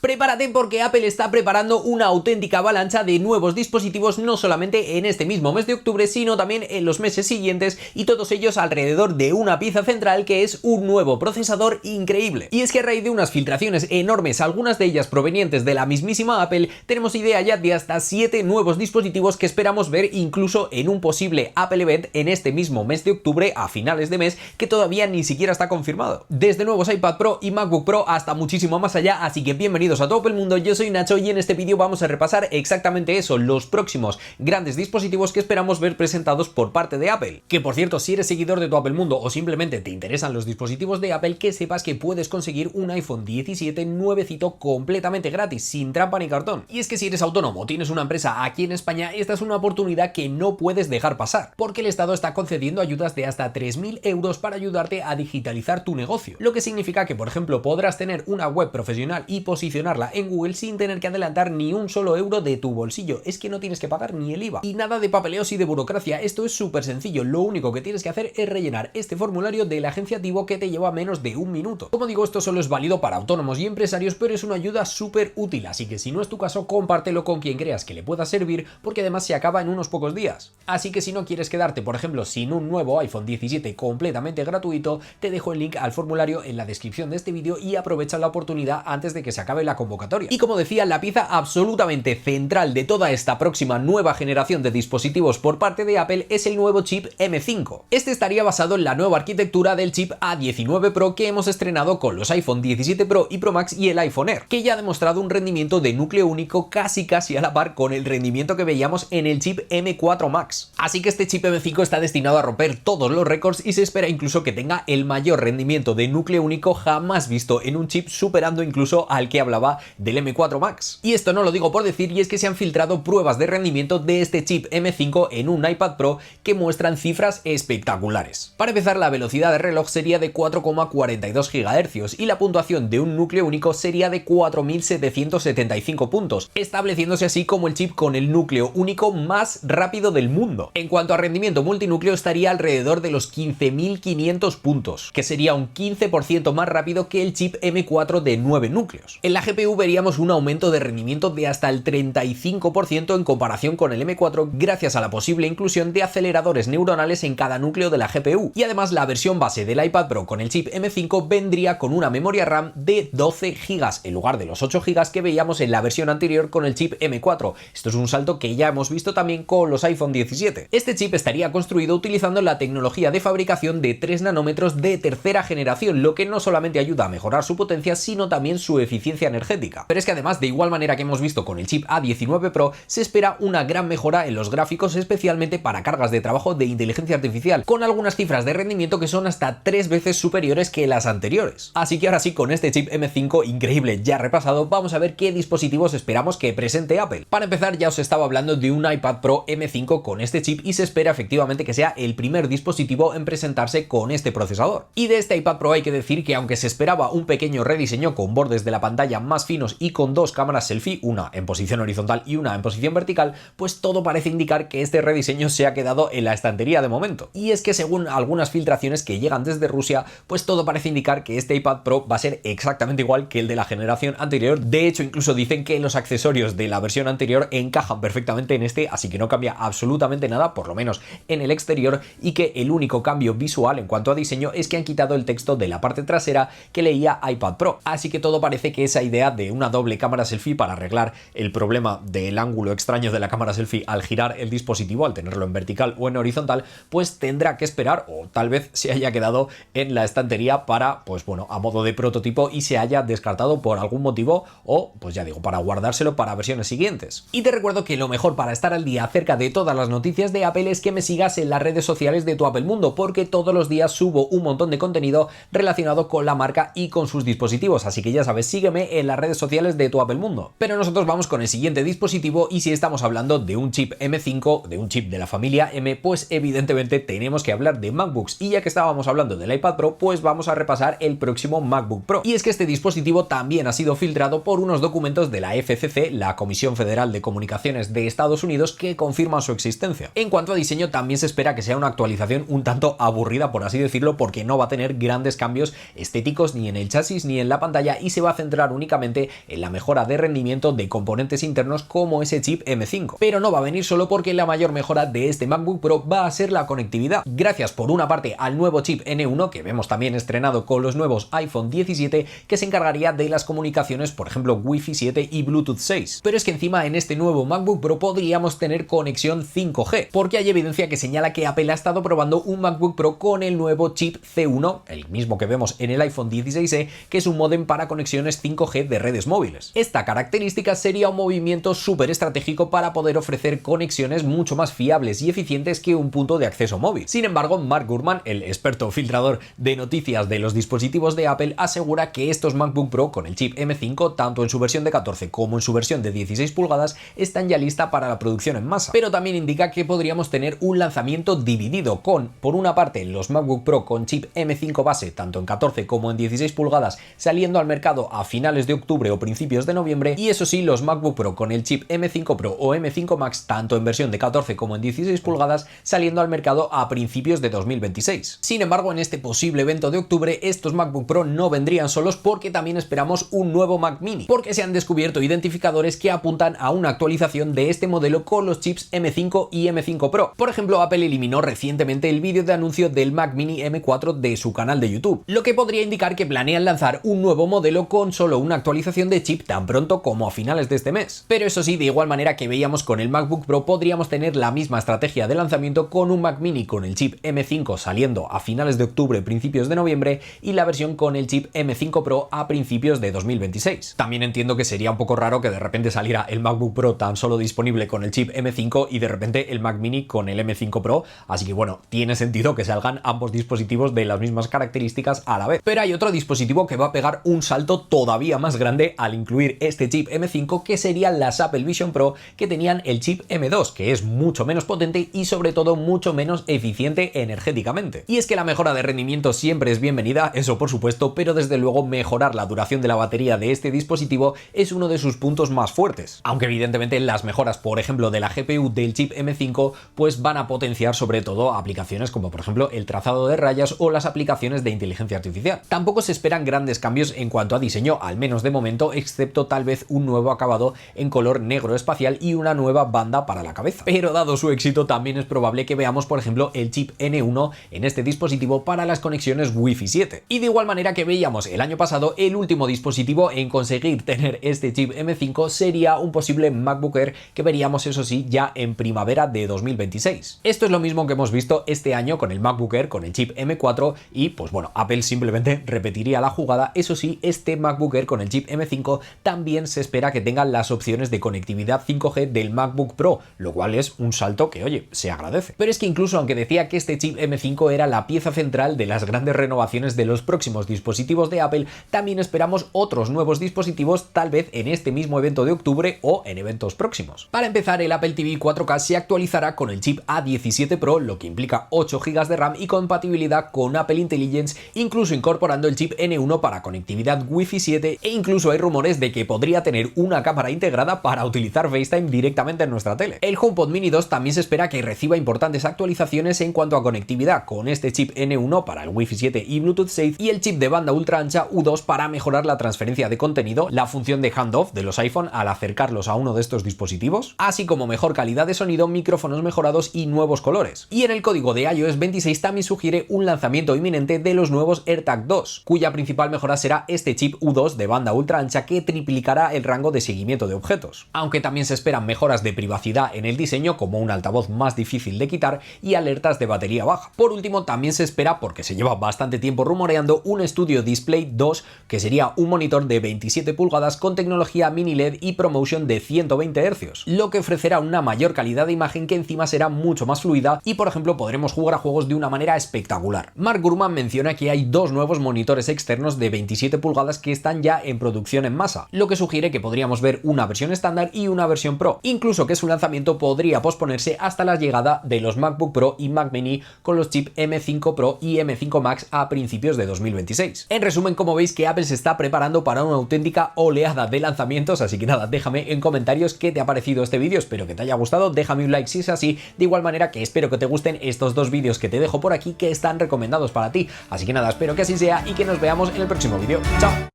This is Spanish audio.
Prepárate porque Apple está preparando una auténtica avalancha de nuevos dispositivos no solamente en este mismo mes de octubre, sino también en los meses siguientes, y todos ellos alrededor de una pieza central que es un nuevo procesador increíble. Y es que a raíz de unas filtraciones enormes, algunas de ellas provenientes de la mismísima Apple, tenemos idea ya de hasta 7 nuevos dispositivos que esperamos ver incluso en un posible Apple Event en este mismo mes de octubre a finales de mes, que todavía ni siquiera está confirmado. Desde nuevos iPad Pro y MacBook Pro hasta muchísimo más allá, así que bienvenidos a todo el mundo, yo soy Nacho y en este vídeo vamos a repasar exactamente eso, los próximos grandes dispositivos que esperamos ver presentados por parte de Apple. Que por cierto, si eres seguidor de todo el mundo o simplemente te interesan los dispositivos de Apple, que sepas que puedes conseguir un iPhone 17 nuevecito completamente gratis, sin trampa ni cartón. Y es que si eres autónomo o tienes una empresa aquí en España, esta es una oportunidad que no puedes dejar pasar, porque el Estado está concediendo ayudas de hasta 3.000 euros para ayudarte a digitalizar tu negocio, lo que significa que por ejemplo podrás tener una web profesional y posicionarla en Google sin tener que adelantar ni un solo euro de tu bolsillo. Es que no tienes que pagar ni el IVA. Y nada de papeleos y de burocracia, esto es súper sencillo. Lo único que tienes que hacer es rellenar este formulario de la agencia Tivo, que te lleva menos de un minuto. Como digo, esto solo es válido para autónomos y empresarios, pero es una ayuda súper útil, así que si no es tu caso, compártelo con quien creas que le pueda servir, porque además se acaba en unos pocos días. Así que si no quieres quedarte, por ejemplo, sin un nuevo iPhone 17 completamente gratuito, te dejo el link al formulario en la descripción de este vídeo y aprovecha la oportunidad antes de que se acabe la convocatoria. Y como decía, la pieza absolutamente central de toda esta próxima nueva generación de dispositivos por parte de Apple es el nuevo chip M5. Este estaría basado en la nueva arquitectura del chip A19 Pro que hemos estrenado con los iPhone 17 Pro y Pro Max y el iPhone Air, que ya ha demostrado un rendimiento de núcleo único casi a la par con el rendimiento que veíamos en el chip M4 Max. Así que este chip M5 está destinado a romper todos los récords y se espera incluso que tenga el mayor rendimiento de núcleo único jamás visto en un chip, superando incluso al que hablaba del M4 Max. Y esto no lo digo por decir, y es que se han filtrado pruebas de rendimiento de este chip M5 en un iPad Pro que muestran cifras espectaculares. Para empezar, la velocidad de reloj sería de 4,42 GHz y la puntuación de un núcleo único sería de 4.775 puntos, estableciéndose así como el chip con el núcleo único más rápido del mundo. En cuanto a rendimiento multinúcleo, estaría alrededor de los 15.500 puntos, que sería un 15% más rápido que el chip M4 de 9 núcleos. En la GPU veríamos un aumento de rendimiento de hasta el 35% en comparación con el M4, gracias a la posible inclusión de aceleradores neuronales en cada núcleo de la GPU. Y además, la versión base del iPad Pro con el chip M5 vendría con una memoria RAM de 12 GB en lugar de los 8 GB que veíamos en la versión anterior con el chip M4. Esto es un salto que ya hemos visto también con los iPhone 17. Este chip estaría construido utilizando la tecnología de fabricación de 3 nanómetros de tercera generación, lo que no solamente ayuda a mejorar su potencia, sino también su eficiencia energética. Pero es que además, de igual manera que hemos visto con el chip A19 Pro, se espera una gran mejora en los gráficos, especialmente para cargas de trabajo de inteligencia artificial, con algunas cifras de rendimiento que son hasta 3 veces superiores que las anteriores. Así que ahora sí, con este chip M5 increíble ya repasado, vamos a ver qué dispositivos esperamos que presente Apple. Para empezar, ya os estaba hablando de un iPad Pro M5 con este chip y se espera efectivamente que sea el primer dispositivo en presentarse con este procesador. Y de este iPad Pro hay que decir que aunque se esperaba un pequeño rediseño con bordes de la pantalla más finos y con dos cámaras selfie, una en posición horizontal y una en posición vertical, pues todo parece indicar que este rediseño se ha quedado en la estantería de momento. Y es que según algunas filtraciones que llegan desde Rusia, pues todo parece indicar que este iPad Pro va a ser exactamente igual que el de la generación anterior. De hecho, incluso dicen que los accesorios de la versión anterior encajan perfectamente en este, así que no cambia absolutamente nada, por lo menos en el exterior, y que el único cambio visual en cuanto a diseño es que han quitado el texto de la parte trasera que leía iPad Pro. Así que todo parece que esa idea de una doble cámara selfie para arreglar el problema del ángulo extraño de la cámara selfie al girar el dispositivo, al tenerlo en vertical o en horizontal, pues tendrá que esperar, o tal vez se haya quedado en la estantería para, pues bueno, a modo de prototipo y se haya descartado por algún motivo, o pues ya digo, para guardárselo para versiones siguientes. Y te recuerdo que lo mejor para estar al día acerca de todas las noticias de Apple es que me sigas en las redes sociales de Tu Apple Mundo, porque todos los días subo un montón de contenido relacionado con la marca y con sus dispositivos, así que ya sabes, sígueme en las redes sociales de Tu Apple Mundo. Pero nosotros vamos con el siguiente dispositivo, y si estamos hablando de un chip M5, de un chip de la familia M, pues evidentemente tenemos que hablar de MacBooks, y ya que estábamos hablando del iPad Pro, pues vamos a repasar el próximo MacBook Pro. Y es que este dispositivo también ha sido filtrado por unos documentos de la FCC, la Comisión Federal de Comunicaciones de Estados Unidos, que confirman su existencia. En cuanto a diseño, también se espera que sea una actualización un tanto aburrida, por así decirlo, porque no va a tener grandes cambios estéticos ni en el chasis ni en la pantalla, y se va a centrar únicamente únicamente en la mejora de rendimiento de componentes internos como ese chip M5. Pero no va a venir solo porque la mayor mejora de este MacBook Pro va a ser la conectividad. Gracias por una parte al nuevo chip N1 que vemos también estrenado con los nuevos iPhone 17, que se encargaría de las comunicaciones, por ejemplo Wi-Fi 7 y Bluetooth 6. Pero es que encima en este nuevo MacBook Pro podríamos tener conexión 5G, porque hay evidencia que señala que Apple ha estado probando un MacBook Pro con el nuevo chip C1, el mismo que vemos en el iPhone 16e, que es un módem para conexiones 5G de redes móviles. Esta característica sería un movimiento súper estratégico para poder ofrecer conexiones mucho más fiables y eficientes que un punto de acceso móvil. Sin embargo, Mark Gurman, el experto filtrador de noticias de los dispositivos de Apple, asegura que estos MacBook Pro con el chip M5, tanto en su versión de 14 como en su versión de 16 pulgadas, están ya listas para la producción en masa. Pero también indica que podríamos tener un lanzamiento dividido con, por una parte, los MacBook Pro con chip M5 base, tanto en 14 como en 16 pulgadas, saliendo al mercado a finales de octubre o principios de noviembre, y eso sí, los MacBook Pro con el chip M5 Pro o M5 Max, tanto en versión de 14 como en 16 pulgadas, saliendo al mercado a principios de 2026. Sin embargo, en este posible evento de octubre, estos MacBook Pro no vendrían solos porque también esperamos un nuevo Mac Mini, porque se han descubierto identificadores que apuntan a una actualización de este modelo con los chips M5 y M5 Pro. Por ejemplo, Apple eliminó recientemente el vídeo de anuncio del Mac Mini M4 de su canal de YouTube, lo que podría indicar que planean lanzar un nuevo modelo con solo una actualización de chip tan pronto como a finales de este mes. Pero eso sí, de igual manera que veíamos con el MacBook Pro, podríamos tener la misma estrategia de lanzamiento con un Mac Mini con el chip M5 saliendo a finales de octubre, principios de noviembre, y la versión con el chip M5 Pro a principios de 2026. También entiendo que sería un poco raro que de repente saliera el MacBook Pro tan solo disponible con el chip M5 y de repente el Mac Mini con el M5 Pro, así que bueno, tiene sentido que salgan ambos dispositivos de las mismas características a la vez. Pero hay otro dispositivo que va a pegar un salto todavía más grande al incluir este chip M5, que serían las Apple Vision Pro, que tenían el chip M2, que es mucho menos potente y sobre todo mucho menos eficiente energéticamente. Y es que la mejora de rendimiento siempre es bienvenida, eso por supuesto, pero desde luego mejorar la duración de la batería de este dispositivo es uno de sus puntos más fuertes. Aunque evidentemente las mejoras, por ejemplo, de la GPU del chip M5, pues van a potenciar sobre todo aplicaciones como por ejemplo el trazado de rayas o las aplicaciones de inteligencia artificial. Tampoco se esperan grandes cambios en cuanto a diseño, al menos de momento, excepto tal vez un nuevo acabado en color negro espacial y una nueva banda para la cabeza. Pero dado su éxito, también es probable que veamos, por ejemplo, el chip N1 en este dispositivo para las conexiones Wi-Fi 7. Y de igual manera que veíamos el año pasado, el último dispositivo en conseguir tener este chip M5 sería un posible MacBook Air, que veríamos eso sí ya en primavera de 2026. Esto es lo mismo que hemos visto este año con el MacBook Air con el chip M4 y pues bueno, Apple simplemente repetiría la jugada. Eso sí, este MacBook Air con el chip M5 también se espera que tenga las opciones de conectividad 5G del MacBook Pro, lo cual es un salto que, oye, se agradece. Pero es que incluso aunque decía que este chip M5 era la pieza central de las grandes renovaciones de los próximos dispositivos de Apple, también esperamos otros nuevos dispositivos tal vez en este mismo evento de octubre o en eventos próximos. Para empezar, el Apple TV 4K se actualizará con el chip A17 Pro, lo que implica 8 GB de RAM y compatibilidad con Apple Intelligence, incluso incorporando el chip N1 para conectividad Wi-Fi 7, e incluso hay rumores de que podría tener una cámara integrada para utilizar FaceTime directamente en nuestra tele. El HomePod Mini 2 también se espera que reciba importantes actualizaciones en cuanto a conectividad, con este chip N1 para el Wi-Fi 7 y Bluetooth 6 y el chip de banda ultra ancha U2 para mejorar la transferencia de contenido, la función de handoff de los iPhone al acercarlos a uno de estos dispositivos, así como mejor calidad de sonido, micrófonos mejorados y nuevos colores. Y en el código de iOS 26 también sugiere un lanzamiento inminente de los nuevos AirTag 2, cuya principal mejora será este chip U2 de banda ultra ancha que triplicará el rango de seguimiento de objetos. Aunque también se esperan mejoras de privacidad en el diseño, como un altavoz más difícil de quitar y alertas de batería baja. Por último, también se espera, porque se lleva bastante tiempo rumoreando, un Studio Display 2, que sería un monitor de 27 pulgadas con tecnología mini LED y ProMotion de 120 Hz, lo que ofrecerá una mayor calidad de imagen que encima será mucho más fluida y, por ejemplo, podremos jugar a juegos de una manera espectacular. Mark Gurman menciona que hay dos nuevos monitores externos de 27 pulgadas que están ya en producción en masa, lo que sugiere que podríamos ver una versión estándar y una versión Pro, incluso que su lanzamiento podría posponerse hasta la llegada de los MacBook Pro y Mac Mini con los chips M5 Pro y M5 Max a principios de 2026. En resumen, como veis que Apple se está preparando para una auténtica oleada de lanzamientos, así que nada, déjame en comentarios qué te ha parecido este vídeo, espero que te haya gustado, déjame un like si es así, de igual manera que espero que te gusten estos dos vídeos que te dejo por aquí que están recomendados para ti, así que nada, espero que así sea y que nos veamos en el próximo vídeo. ¡Chao!